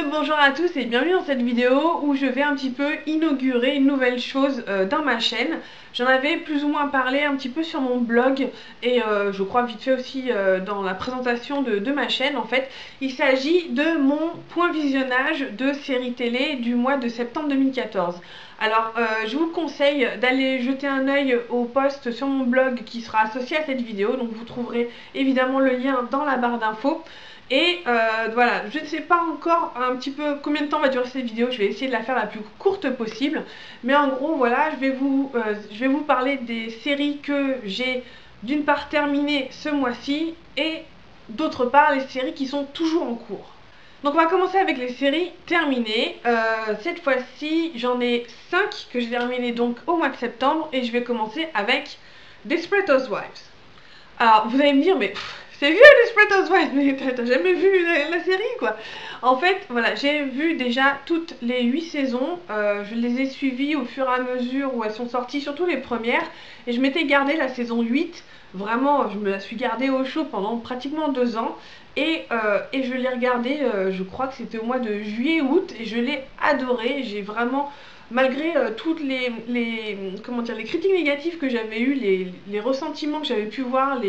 Bonjour à tous et bienvenue dans cette vidéo où je vais un petit peu inaugurer une nouvelle chose dans ma chaîne. J'en avais plus ou moins parlé un petit peu sur mon blog et je crois vite fait aussi dans la présentation de ma chaîne en fait. Il s'agit de mon point visionnage de séries télé du mois de septembre 2014. Alors je vous conseille d'aller jeter un œil au post sur mon blog qui sera associé à cette vidéo, donc vous trouverez évidemment le lien dans la barre d'infos. Et voilà, je ne sais pas encore un petit peu combien de temps va durer cette vidéo, je vais essayer de la faire la plus courte possible. Mais en gros, voilà, je vais vous parler des séries que j'ai d'une part terminées ce mois-ci et d'autre part les séries qui sont toujours en cours. Donc on va commencer avec les séries terminées. Cette fois-ci, j'en ai 5 que j'ai terminées donc au mois de septembre et je vais commencer avec Desperate Housewives. Alors vous allez me dire, mais c'est vieux Desperate Housewives, mais t'as jamais vu la série quoi. En fait, voilà, j'ai vu déjà toutes les 8 saisons, je les ai suivies au fur et à mesure où elles sont sorties, surtout les premières, et je m'étais gardé la saison 8, vraiment, je me la suis gardée au chaud pendant pratiquement 2 ans, et je l'ai regardée, je crois que c'était au mois de juillet-août, et je l'ai adorée, j'ai vraiment... Malgré toutes comment dire, les critiques négatives que j'avais eues, les ressentiments que j'avais pu voir,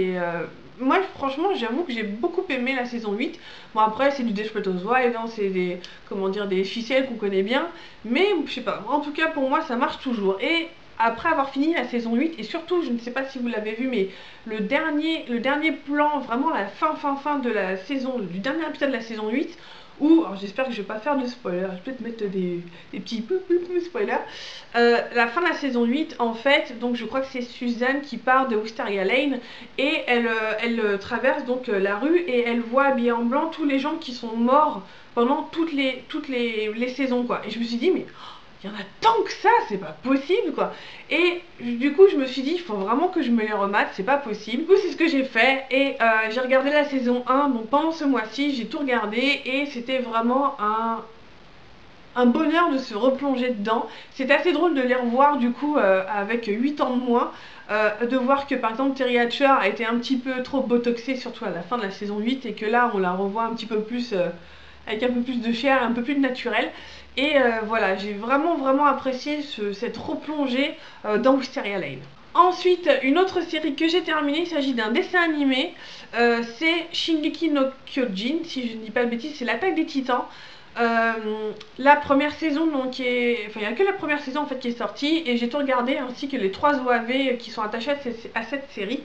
moi franchement j'avoue que j'ai beaucoup aimé la saison 8. Bon après c'est du Desperate Housewives, hein, c'est des, comment dire, des ficelles qu'on connaît bien. Mais je sais pas, en tout cas pour moi ça marche toujours. Et après avoir fini la saison 8, et surtout je ne sais pas si vous l'avez vu, mais le dernier plan, vraiment la fin de la saison, du dernier épisode de la saison 8, ou, alors j'espère que je vais pas faire de spoiler, je vais peut-être mettre des petits spoilers. La fin de la saison 8, en fait, donc je crois que c'est Suzanne qui part de Wisteria Lane et elle traverse donc la rue et elle voit habillés en blanc tous les gens qui sont morts pendant toutes les saisons quoi. Et je me suis dit mais il y en a tant que ça, c'est pas possible quoi. Et du coup je me suis dit il faut vraiment que je me les remate, c'est pas possible. Du coup c'est ce que j'ai fait et j'ai regardé la saison 1, donc pendant ce mois-ci j'ai tout regardé et c'était vraiment un bonheur de se replonger dedans. C'est assez drôle de les revoir du coup avec 8 ans de moins, de voir que par exemple Terry Hatcher a été un petit peu trop botoxé surtout à la fin de la saison 8 et que là on la revoit un petit peu plus avec un peu plus de chair, un peu plus de naturel. Et voilà, j'ai vraiment apprécié cette replongée dans Wisteria Lane. Ensuite, une autre série que j'ai terminée, il s'agit d'un dessin animé, c'est Shingeki no Kyojin, si je ne dis pas de bêtises, c'est l'attaque des titans. La première saison donc enfin il n'y a que la première saison en fait qui est sortie et j'ai tout regardé ainsi que les 3 OAV qui sont attachés à cette série.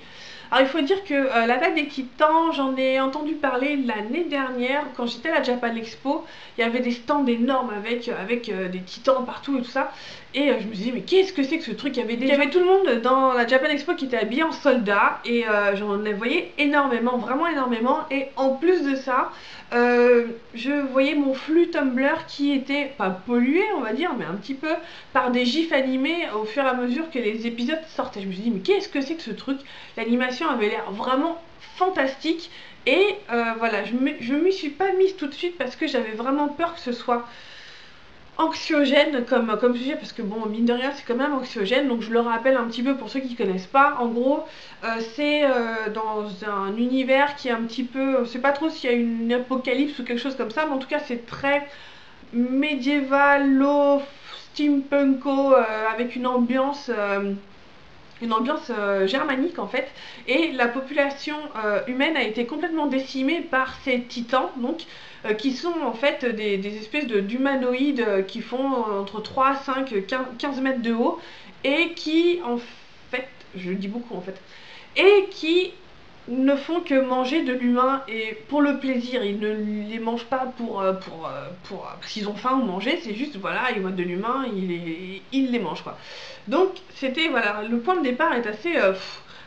Alors il faut dire que l'attaque des titans, j'en ai entendu parler l'année dernière quand j'étais à la Japan Expo. Il y avait des stands énormes avec des titans partout et tout ça. Et je me suis dit mais qu'est-ce que c'est que ce truc. Il y avait tout le monde dans la Japan Expo qui était habillé en soldat et j'en voyais énormément, vraiment énormément. Et en plus de ça, je voyais mon flux Tumblr qui était pas pollué on va dire mais un petit peu par des gifs animés au fur et à mesure que les épisodes sortaient. Je me suis dit mais qu'est-ce que c'est que ce truc. L'animation avait l'air vraiment fantastique et voilà, je m'y suis pas mise tout de suite parce que j'avais vraiment peur que ce soit anxiogène comme sujet, parce que bon mine de rien c'est quand même anxiogène, donc je le rappelle un petit peu pour ceux qui connaissent pas. En gros c'est dans un univers qui est un petit peu, on sait pas trop s'il y a une apocalypse ou quelque chose comme ça, mais en tout cas c'est très médiévalo, steampunko, avec une ambiance germanique en fait, et la population humaine a été complètement décimée par ces titans, donc qui sont en fait des espèces d'humanoïdes qui font entre 3, 5, 15 mètres de haut, et qui en fait, je dis beaucoup en fait, et qui ne font que manger de l'humain et pour le plaisir. Ils ne les mangent pas parce qu'ils ont faim ou manger, c'est juste voilà, ils voient de l'humain, ils les mangent quoi. Donc c'était voilà, le point de départ est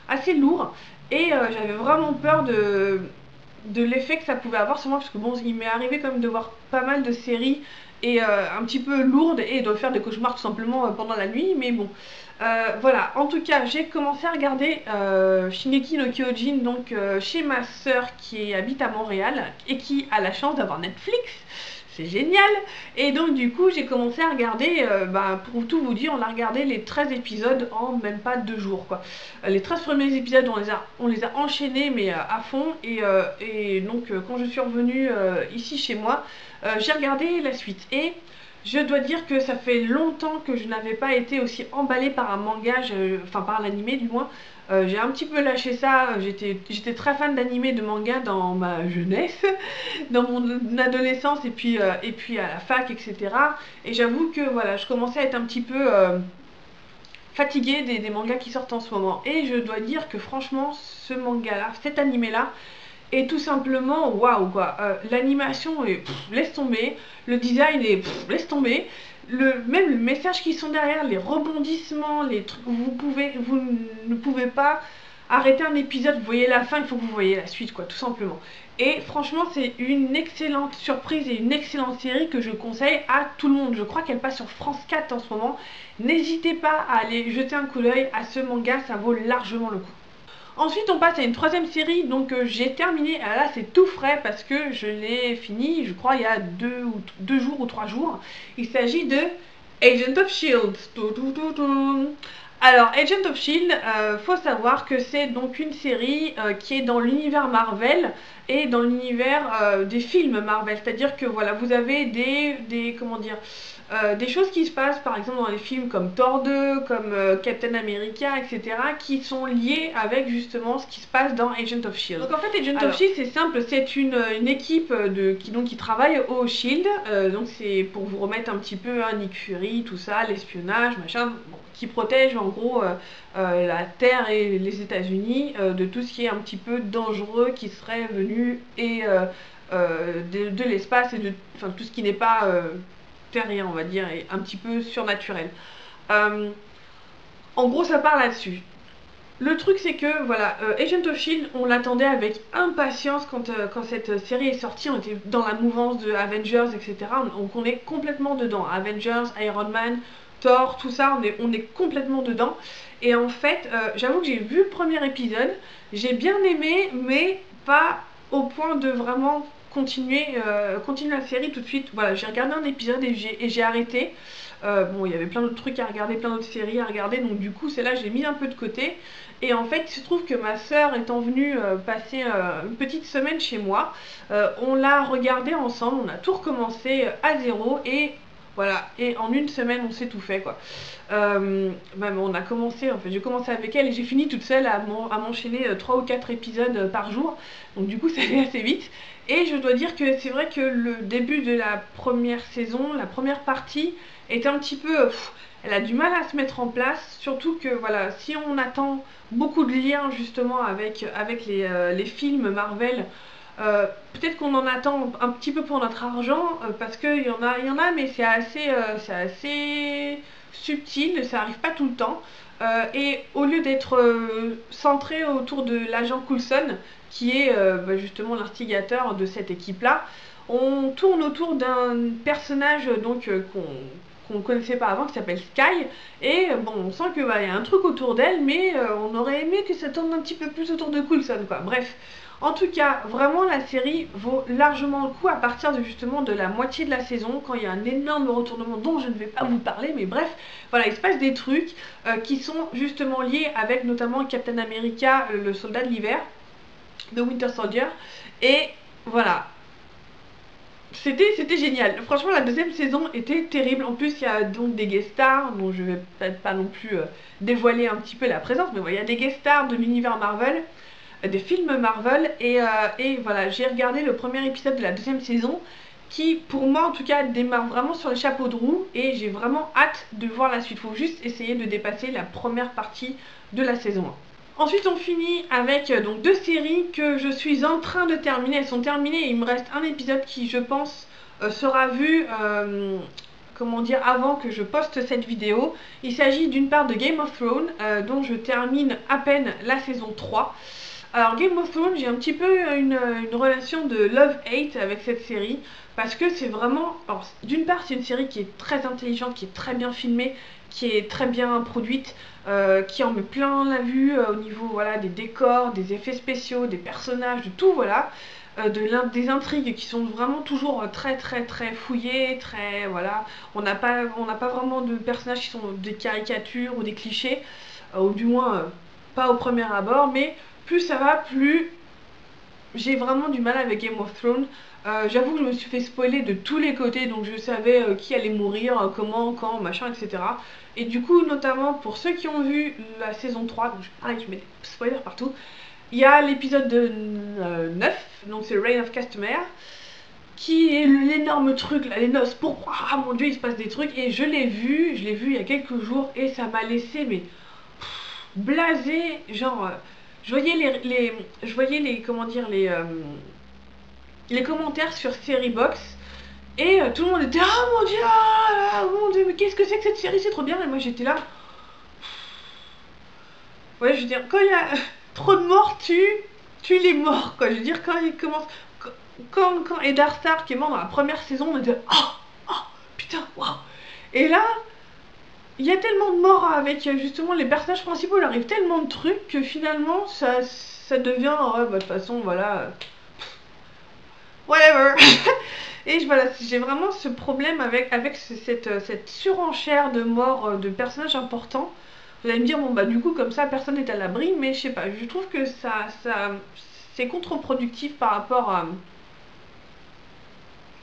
assez lourd et j'avais vraiment peur de l'effet que ça pouvait avoir sur moi, parce que bon, il m'est arrivé quand même de voir pas mal de séries et un petit peu lourdes et de faire des cauchemars tout simplement pendant la nuit, mais bon. Voilà, en tout cas j'ai commencé à regarder Shingeki no Kyojin donc chez ma soeur qui habite à Montréal et qui a la chance d'avoir Netflix. c'est génial. Et donc du coup j'ai commencé à regarder, pour tout vous dire, on a regardé les 13 épisodes en même pas 2 jours quoi. Les 13 premiers épisodes on les a enchaînés mais à fond, et donc quand je suis revenue ici chez moi, j'ai regardé la suite. Et je dois dire que ça fait longtemps que je n'avais pas été aussi emballée par un manga, enfin par l'animé du moins. J'ai un petit peu lâché ça, j'étais très fan d'animé, de manga dans ma jeunesse, dans mon adolescence et puis à la fac, etc. Et j'avoue que voilà, je commençais à être un petit peu fatiguée des mangas qui sortent en ce moment. Et je dois dire que franchement, ce manga-là, cet animé-là, est tout simplement waouh quoi. L'animation est laisse tomber, le design est laisse tomber. Même le message qui sont derrière, les rebondissements, les trucs, vous ne pouvez pas arrêter un épisode, vous voyez la fin, il faut que vous voyez la suite quoi, tout simplement. Et franchement c'est une excellente surprise et une excellente série que je conseille à tout le monde. Je crois qu'elle passe sur France 4 en ce moment. N'hésitez pas à aller jeter un coup d'œil à ce manga, ça vaut largement le coup. Ensuite on passe à une troisième série, donc j'ai terminé, là c'est tout frais parce que je l'ai fini, je crois il y a 2 jours ou 3 jours. Il s'agit de Agent of Shield. Alors Agent of Shield, faut savoir que c'est donc une série qui est dans l'univers Marvel et dans l'univers des films Marvel, c'est-à-dire que voilà, vous avez comment dire, des choses qui se passent par exemple dans les films comme Thor 2, comme Captain America, etc., qui sont liées avec justement ce qui se passe dans Agent of Shield. Donc en fait Agent of Shield c'est simple, c'est une équipe qui travaille au Shield, donc c'est pour vous remettre un petit peu Nick Fury, tout ça, l'espionnage, machin, bon, qui protège en gros la Terre et les États-Unis de tout ce qui est un petit peu dangereux qui serait venu de l'espace et de tout ce qui n'est pas terrien, on va dire, et un petit peu surnaturel. En gros ça part là-dessus. Le truc c'est que voilà, Agent of Shield, on l'attendait avec impatience quand cette série est sortie. On était dans la mouvance de Avengers, etc. Donc on est complètement dedans. Avengers, Iron Man, Thor, tout ça, on est complètement dedans. Et en fait, j'avoue que j'ai vu le premier épisode, j'ai bien aimé, mais pas au point de vraiment continuer la série tout de suite. Voilà, j'ai regardé un épisode et j'ai arrêté. Bon, il y avait plein d'autres trucs à regarder, plein d'autres séries à regarder, donc du coup, celle-là, j'ai mis un peu de côté. Et en fait, il se trouve que ma soeur étant venue passer une petite semaine chez moi, on l'a regardé ensemble, on a tout recommencé à zéro, et voilà, et en une semaine, on s'est tout fait, quoi. On a commencé, en fait, j'ai commencé avec elle et j'ai fini toute seule à m'enchaîner 3 ou 4 épisodes par jour, donc du coup, ça allait assez vite. Et je dois dire que c'est vrai que le début de la première saison, la première partie, est un petit peu... elle a du mal à se mettre en place, surtout que voilà, si on attend beaucoup de liens justement avec les films Marvel, peut-être qu'on en attend un petit peu pour notre argent, parce qu'il y en a, mais c'est assez subtil, ça arrive pas tout le temps. Et au lieu d'être centré autour de l'agent Coulson, qui est justement l'instigateur de cette équipe-là, on tourne autour d'un personnage donc qu'on ne connaissait pas avant, qui s'appelle Sky, et bon, on sent que y a un truc autour d'elle, mais on aurait aimé que ça tourne un petit peu plus autour de Coulson, quoi. Bref, en tout cas, vraiment la série vaut largement le coup à partir de justement de la moitié de la saison, quand il y a un énorme retournement dont je ne vais pas vous parler, mais bref, voilà, il se passe des trucs qui sont justement liés avec notamment Captain America, le soldat de l'hiver, de Winter Soldier, et voilà. C'était génial. Franchement, la deuxième saison était terrible. En plus, il y a donc des guest stars, dont je vais peut-être pas non plus dévoiler un petit peu la présence, mais voilà, il y a des guest stars de l'univers Marvel, des films Marvel, et voilà, j'ai regardé le premier épisode de la deuxième saison, qui, pour moi en tout cas, démarre vraiment sur les chapeaux de roue, et j'ai vraiment hâte de voir la suite. Il faut juste essayer de dépasser la première partie de la saison 1. Ensuite on finit avec donc 2 séries que je suis en train de terminer. Elles sont terminées et il me reste un épisode qui je pense sera vu comment dire, avant que je poste cette vidéo. Il s'agit d'une part de Game of Thrones, dont je termine à peine la saison 3. Alors Game of Thrones, j'ai un petit peu une relation de love-hate avec cette série, parce que c'est vraiment... d'une part c'est une série qui est très intelligente, qui est très bien filmée, qui est très bien produite, qui en met plein la vue au niveau voilà, des décors, des effets spéciaux, des personnages, de tout, voilà. des intrigues qui sont vraiment toujours très très très fouillées, très voilà. On n'a pas vraiment de personnages qui sont des caricatures ou des clichés, ou du moins pas au premier abord, mais plus ça va, plus j'ai vraiment du mal avec Game of Thrones. J'avoue que je me suis fait spoiler de tous les côtés, donc je savais qui allait mourir, comment, quand, machin, etc. Et du coup, notamment pour ceux qui ont vu la saison 3, donc pareil, je mets des spoilers partout, il y a l'épisode de 9, donc c'est Reign of Castamere, qui est l'énorme truc, là, les noces pourpres. Ah mon dieu, il se passe des trucs, et je l'ai vu il y a quelques jours, et ça m'a laissé, mais blasé, genre, je voyais les, comment dire, les commentaires sur Seriebox, et tout le monde était ah mon dieu, mais qu'est-ce que c'est que cette série, c'est trop bien, et moi j'étais là, ouais, je veux dire, quand il y a trop de morts, tu les morts, quoi, je veux dire, quand il commence, quand Eddard Stark est mort dans la première saison, on était oh putain, waouh, et là, il y a tellement de morts avec justement les personnages principaux, il arrive tellement de trucs que finalement ça devient bah de toute façon voilà whatever. Et voilà, j'ai vraiment ce problème avec cette surenchère de morts de personnages importants. Vous allez me dire bon bah du coup comme ça personne n'est à l'abri, mais je sais pas, je trouve que ça c'est contre-productif par rapport à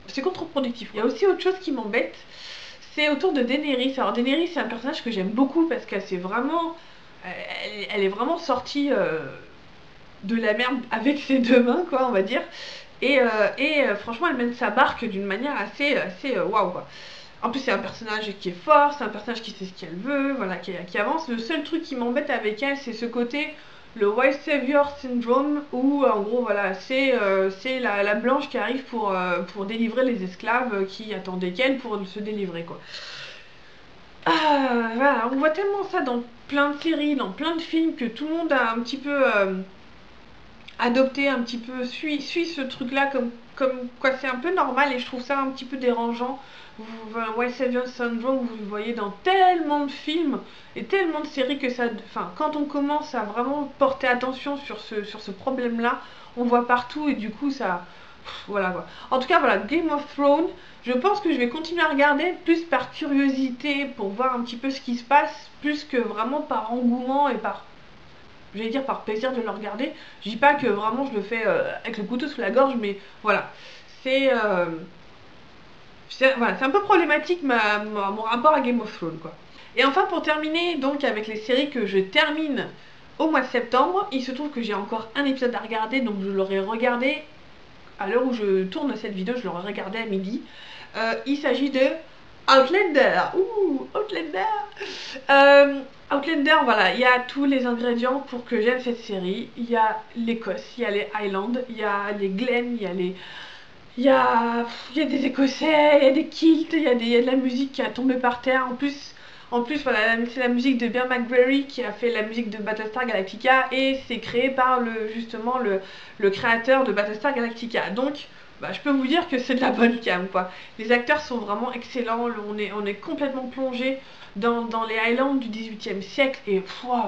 c'est contre-productif. Il y a aussi autre chose qui m'embête, c'est autour de Daenerys. Alors Daenerys, c'est un personnage que j'aime beaucoup parce qu'elle c'est vraiment, elle est vraiment sortie de la merde avec ses deux mains, quoi, on va dire. Et franchement, elle mène sa barque d'une manière assez waouh, quoi. En plus, c'est un personnage qui est fort, c'est un personnage qui sait ce qu'elle veut, voilà, qui avance. Le seul truc qui m'embête avec elle, c'est ce côté, le White Savior Syndrome, où en gros, voilà, c'est la blanche qui arrive pour délivrer les esclaves qui attendaient qu'elle pour se délivrer, quoi. Voilà, on voit tellement ça dans plein de séries, dans plein de films, que tout le monde a un petit peu adopté, un petit peu, suit ce truc-là comme quoi c'est un peu normal, et je trouve ça un petit peu dérangeant. White Savior Syndrome, vous le voyez dans tellement de films et tellement de séries que ça. Enfin, quand on commence à vraiment porter attention sur ce problème-là, on voit partout et du coup, ça. Voilà quoi. En tout cas, voilà, Game of Thrones, je pense que je vais continuer à regarder plus par curiosité pour voir un petit peu ce qui se passe, plus que vraiment par engouement et par, j'allais dire, par plaisir de le regarder. Je dis pas que vraiment je le fais avec le couteau sous la gorge, mais voilà. C'est voilà, c'est un peu problématique mon rapport à Game of Thrones, quoi. Et enfin, pour terminer donc avec les séries que je termine au mois de septembre, il se trouve que j'ai encore un épisode à regarder, donc je l'aurai regardé à l'heure où je tourne cette vidéo, je l'aurai regardé à midi. Il s'agit de Outlander. Ouh, Outlander. Outlander, voilà, il y a tous les ingrédients pour que j'aime cette série. Il y a l'Écosse, il y a les Highlands, il y a les Glen, il y a les il y a des Écossais, il y a des kilts, il y a de la musique qui a tombé par terre. En plus voilà, c'est la musique de Bear McCreary qui a fait la musique de Battlestar Galactica, et c'est créé par justement le créateur de Battlestar Galactica. Donc, bah, je peux vous dire que c'est de la bonne cam, quoi. Les acteurs sont vraiment excellents, on est complètement plongé dans les Highlands du 18e siècle, et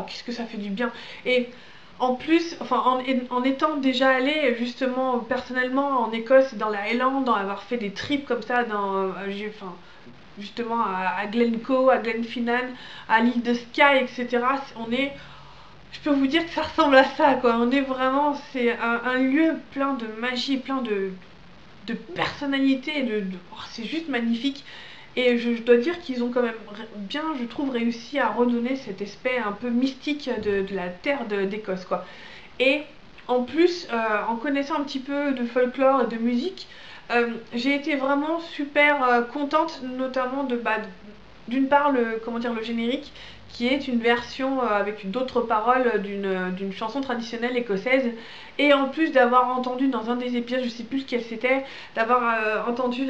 qu'est-ce que ça fait du bien. Et en plus, enfin, en étant déjà allé justement personnellement en Écosse, dans la Highland, dans avoir fait des trips comme ça, enfin, justement à Glencoe, à Glenfinnan, à l'île de Skye, etc. Je peux vous dire que ça ressemble à ça, quoi. On est vraiment, c'est un lieu plein de magie, plein de personnalité, c'est juste magnifique. Et je dois dire qu'ils ont quand même bien, je trouve, réussi à redonner cet aspect un peu mystique de la terre d'Écosse, quoi. Et en plus, en connaissant un petit peu de folklore et de musique, j'ai été vraiment super contente, notamment d'une part comment dire, le générique, qui est une version avec d'autres paroles d'une chanson traditionnelle écossaise, et en plus d'avoir entendu dans un des épisodes, je sais plus lequel c'était, d'avoir entendu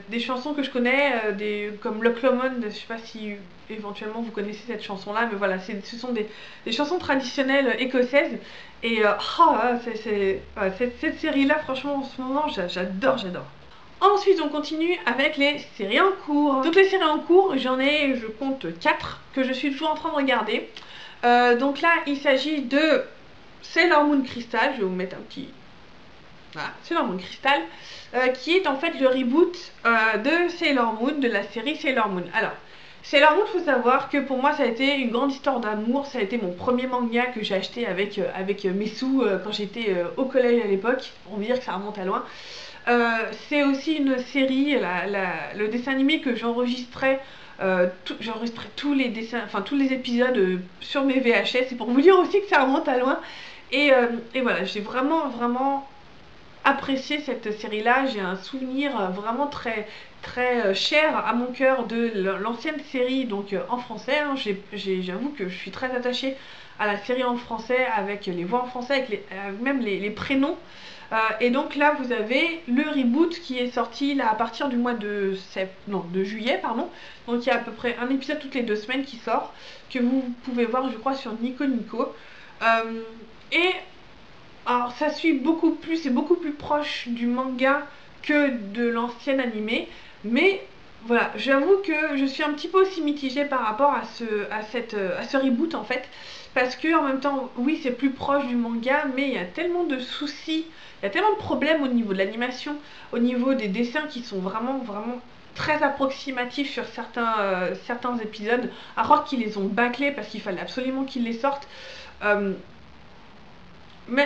des chansons que je connais, comme Loch Lomond, je sais pas si éventuellement vous connaissez cette chanson là, mais voilà, ce sont des chansons traditionnelles écossaises, et cette série là, franchement, en ce moment, j'adore. Ensuite, on continue avec les séries en cours. Donc les séries en cours, je compte 4 que je suis toujours en train de regarder. Donc là, il s'agit de Sailor Moon Crystal. Je vais vous mettre voilà, Sailor Moon Crystal, qui est en fait le reboot de Sailor Moon, de la série Sailor Moon. Alors, Sailor Moon, il faut savoir que pour moi ça a été une grande histoire d'amour, ça a été mon premier manga que j'ai acheté avec mes sous quand j'étais au collège à l'époque, on veut dire que ça remonte à loin. C'est aussi une série, le dessin animé que j'enregistrais. J'enregistrais tous les dessins, enfin tous les épisodes sur mes VHS. C'est pour vous dire aussi que ça remonte à loin. Et voilà, j'ai vraiment apprécié cette série-là. J'ai un souvenir vraiment très cher à mon cœur de l'ancienne série, donc en français. Hein. J'avoue que je suis très attachée à la série en français, avec les voix en français, avec même les prénoms. Et donc là, vous avez le reboot qui est sorti là à partir du mois de juillet, pardon. Donc il y a à peu près un épisode toutes les 2 semaines qui sort, que vous pouvez voir, je crois, sur Nico Nico. Et alors ça suit beaucoup plus, c'est beaucoup plus proche du manga que de l'ancien animé, mais voilà, j'avoue que je suis un petit peu aussi mitigée par rapport à ce reboot en fait, parce que en même temps, oui, c'est plus proche du manga, mais il y a tellement de soucis, il y a tellement de problèmes au niveau de l'animation, au niveau des dessins qui sont vraiment très approximatifs sur certains épisodes, à croire qu'ils les ont bâclés parce qu'il fallait absolument qu'ils les sortent.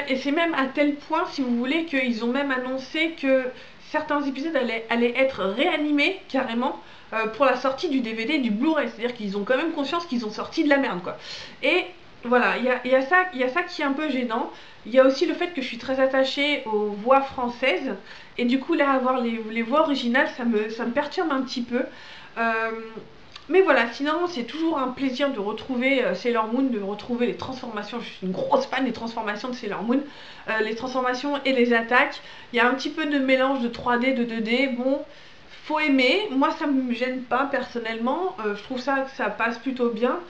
Et c'est même à tel point, si vous voulez, qu'ils ont même annoncé que certains épisodes allaient être réanimés carrément pour la sortie du DVD et du Blu-ray. C'est-à-dire qu'ils ont quand même conscience qu'ils ont sorti de la merde, quoi. Et voilà, il y a ça qui est un peu gênant. Il y a aussi le fait que je suis très attachée aux voix françaises. Et du coup, là, avoir les voix originales, ça me perturbe un petit peu. Euh, mais voilà, sinon c'est toujours un plaisir de retrouver Sailor Moon, de retrouver les transformations. Je suis une grosse fan des transformations de Sailor Moon. Les transformations et les attaques. Il y a un petit peu de mélange de 3D, de 2D. Bon, faut aimer. Moi ça me gêne pas personnellement. Je trouve ça que ça passe plutôt bien.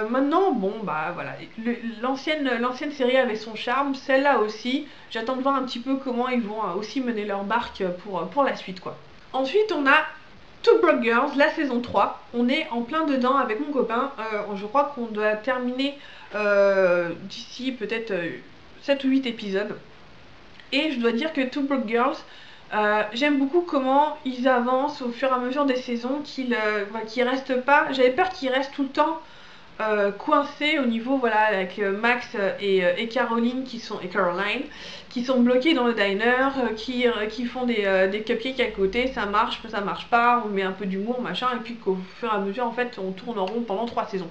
Maintenant, bon, bah voilà. L'ancienne série avait son charme, celle-là aussi. J'attends de voir un petit peu comment ils vont aussi mener leur barque pour la suite, quoi. Ensuite, on a Two Broke Girls, la saison 3. On est en plein dedans avec mon copain. Je crois qu'on doit terminer d'ici peut-être 7 ou 8 épisodes. Et je dois dire que Two Broke Girls, j'aime beaucoup comment ils avancent au fur et à mesure des saisons, qu'ils restent pas. J'avais peur qu'ils restent tout le temps coincés au niveau, voilà, avec Max et Caroline et Caroline qui sont bloqués dans le diner, qui font des cupcakes à côté, ça marche pas, on met un peu d'humour, machin, et puis qu'au fur et à mesure, en fait, on tourne en rond pendant 3 saisons.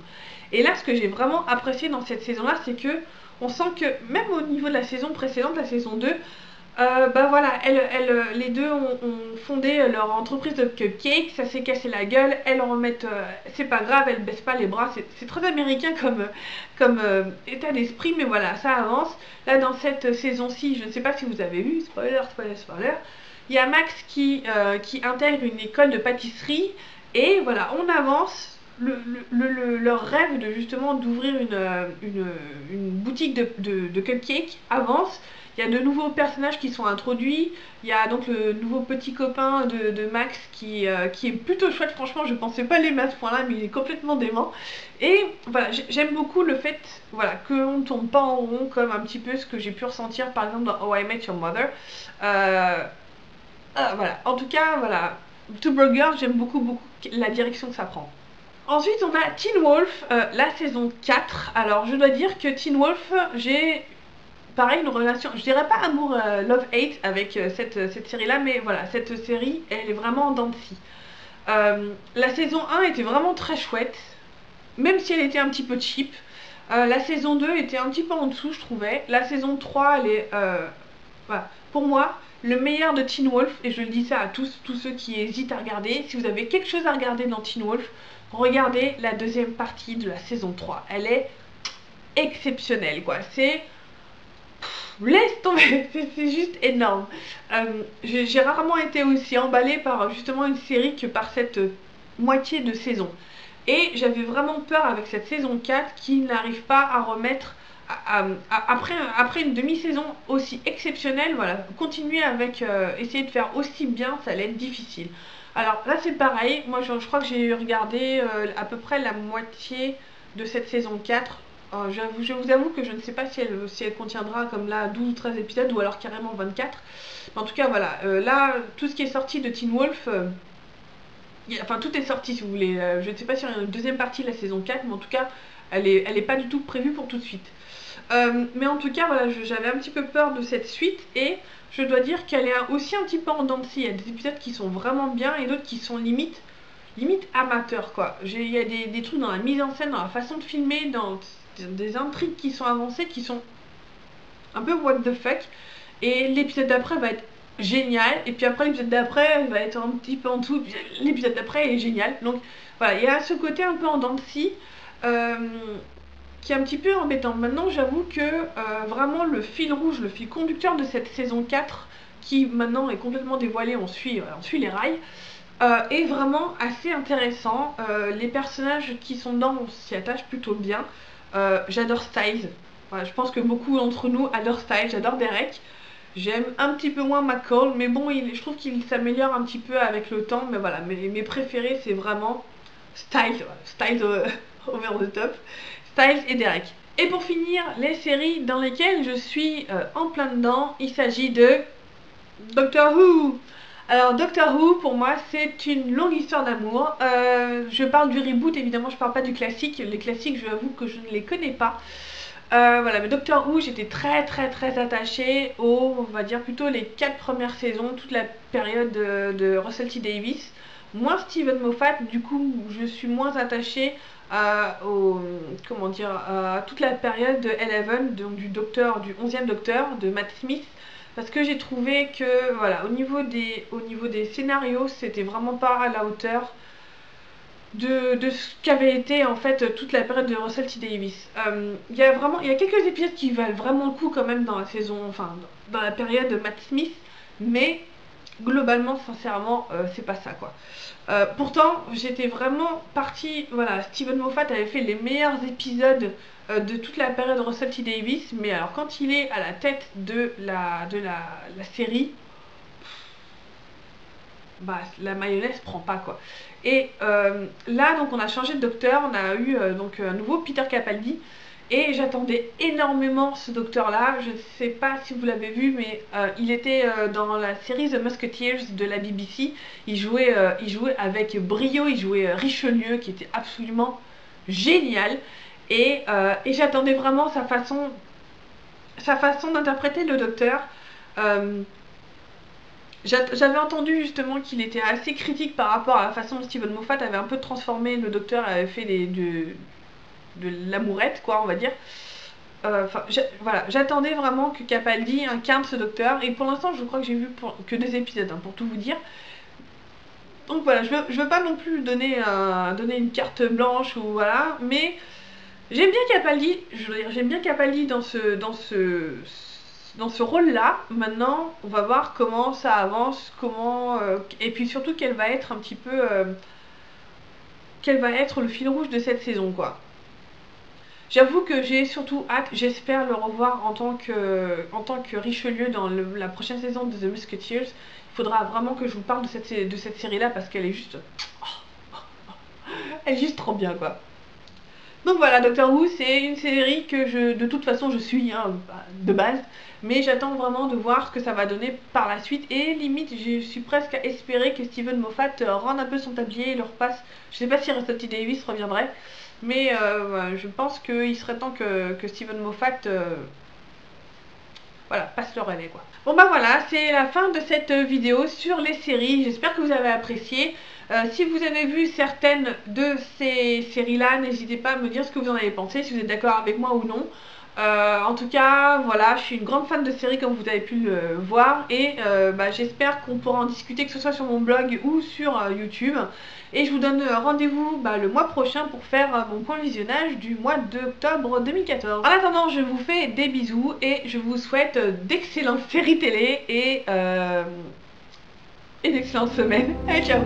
Et là, ce que j'ai vraiment apprécié dans cette saison-là, c'est que on sent que même au niveau de la saison précédente, la saison 2, bah voilà, les deux ont fondé leur entreprise de cupcakes, ça s'est cassé la gueule, elles en remettent, c'est pas grave, elles baissent pas les bras, c'est très américain comme état d'esprit, mais voilà, ça avance. Là, dans cette saison-ci, je ne sais pas si vous avez vu, spoiler, il y a Max qui intègre une école de pâtisserie, et voilà, on avance. Leur rêve de justement d'ouvrir une boutique de cupcakes avance. Il y a de nouveaux personnages qui sont introduits. Il y a donc le nouveau petit copain de Max qui est plutôt chouette. Franchement, je pensais pas l'aimer à ce point-là, mais il est complètement dément. Et voilà, j'aime beaucoup le fait, voilà, qu'on ne tourne pas en rond, comme un petit peu ce que j'ai pu ressentir par exemple dans How I Met Your Mother. Voilà. En tout cas, voilà, Two Broke Girls, j'aime beaucoup la direction que ça prend. Ensuite, on a Teen Wolf, la saison 4. Alors, je dois dire que Teen Wolf, j'ai pareil une relation, je dirais pas amour love-hate avec cette série-là, mais voilà, cette série, elle est vraiment en dents de scie. La saison 1 était vraiment très chouette, même si elle était un petit peu cheap. La saison 2 était un petit peu en dessous, je trouvais. La saison 3, elle est, voilà, pour moi, le meilleur de Teen Wolf, et je le dis ça à tous ceux qui hésitent à regarder. Si vous avez quelque chose à regarder dans Teen Wolf, regardez la deuxième partie de la saison 3. Elle est exceptionnelle, quoi. Laisse tomber, c'est juste énorme. J'ai rarement été aussi emballée par justement une série que par cette moitié de saison. Et j'avais vraiment peur avec cette saison 4 qui n'arrive pas à remettre après une demi-saison aussi exceptionnelle, voilà, continuer avec essayer de faire aussi bien, ça allait être difficile. Alors là c'est pareil, moi je crois que j'ai regardé à peu près la moitié de cette saison 4. Je vous avoue que je ne sais pas si elle contiendra comme là 12 ou 13 épisodes ou alors carrément 24. Mais en tout cas, voilà. Là, tout ce qui est sorti de Teen Wolf, enfin tout est sorti si vous voulez. Je ne sais pas s'il y aura une deuxième partie de la saison 4, mais en tout cas, elle est pas du tout prévue pour tout de suite. Mais en tout cas, voilà, j'avais un petit peu peur de cette suite et je dois dire qu'elle est aussi un petit peu en dents de scie. Il y a des épisodes qui sont vraiment bien et d'autres qui sont limite amateurs quoi. Il y a des trucs dans la mise en scène, dans la façon de filmer, dans des intrigues qui sont avancées, qui sont un peu what the fuck. Et l'épisode d'après va être génial. Et puis après, l'épisode d'après va être un petit peu en dessous. L'épisode d'après est génial. Donc voilà, il y a ce côté un peu en dents de scie. Qui est un petit peu embêtant. Maintenant, j'avoue que vraiment le fil rouge, le fil conducteur de cette saison 4, qui maintenant est complètement dévoilé, on suit les rails, est vraiment assez intéressant. Les personnages qui sont dedans, on s'y attache plutôt bien. J'adore Styles. Voilà, je pense que beaucoup d'entre nous adorent Styles. J'adore Derek. J'aime un petit peu moins McCall, mais bon, je trouve qu'il s'améliore un petit peu avec le temps. Mais voilà, mes préférés, c'est vraiment Styles. Styles over the top. Styles et Derek. Et pour finir, les séries dans lesquelles je suis en plein dedans, il s'agit de Doctor Who. Alors Doctor Who, pour moi, c'est une longue histoire d'amour. Je parle du reboot, évidemment, je parle pas du classique. Les classiques, je vous avoue que je ne les connais pas. Voilà, mais Doctor Who, j'étais très attachée aux, on va dire plutôt les 4 premières saisons, toute la période de Russell T Davies. Moins Steven Moffat, du coup, je suis moins attachée comment dire, à toute la période de Eleven, donc du 11e docteur de Matt Smith, parce que j'ai trouvé que voilà, au niveau des scénarios, c'était vraiment pas à la hauteur de ce qu'avait été en fait toute la période de Russell T Davies. Il y a quelques épisodes qui valent vraiment le coup quand même dans la saison, enfin dans la période de Matt Smith, mais globalement, sincèrement, c'est pas ça quoi. Pourtant, j'étais vraiment partie. Voilà, Steven Moffat avait fait les meilleurs épisodes de toute la période Russell T Davies, mais alors quand il est à la tête de la série, bah la mayonnaise prend pas quoi. Et là, donc on a changé de docteur, on a eu donc un nouveau Peter Capaldi. Et j'attendais énormément ce docteur-là. Je ne sais pas si vous l'avez vu, mais il était dans la série The Musketeers de la BBC. Il jouait avec brio, il jouait Richelieu, qui était absolument génial. Et j'attendais vraiment sa façon d'interpréter le docteur. J'avais entendu justement qu'il était assez critique par rapport à la façon dont Steven Moffat avait un peu transformé le docteur, avait fait de l'amourette quoi on va dire. Voilà, j'attendais vraiment que Capaldi incarne ce docteur et pour l'instant je crois que j'ai vu que 2 épisodes pour tout vous dire. Donc voilà, je veux pas non plus donner une carte blanche ou voilà, mais j'aime bien Capaldi, j'aime bien Capaldi dans ce rôle là. Maintenant on va voir comment ça avance, et puis surtout quel va être un petit peu quel va être le fil rouge de cette saison quoi. J'avoue que j'ai surtout hâte, j'espère le revoir en tant que Richelieu dans la prochaine saison de The Musketeers. Il faudra vraiment que je vous parle de cette série-là parce qu'elle est juste... elle est juste trop bien quoi. Donc voilà, Doctor Who, c'est une série que de toute façon je suis de base. Mais j'attends vraiment de voir ce que ça va donner par la suite. Et limite, je suis presque à espérer que Steven Moffat rende un peu son tablier et le repasse. Je sais pas si Russell T Davies reviendrait. Mais je pense qu'il serait temps que Steven Moffat voilà, passe le relais quoi. Bon bah voilà, c'est la fin de cette vidéo sur les séries. J'espère que vous avez apprécié. Si vous avez vu certaines de ces séries-là, n'hésitez pas à me dire ce que vous en avez pensé, si vous êtes d'accord avec moi ou non. En tout cas, voilà, je suis une grande fan de séries comme vous avez pu le voir et j'espère qu'on pourra en discuter que ce soit sur mon blog ou sur YouTube. Et je vous donne rendez-vous le mois prochain pour faire mon point visionnage du mois d'octobre 2014. En attendant, je vous fais des bisous et je vous souhaite d'excellentes séries télé et d'excellentes semaines. Allez, ciao!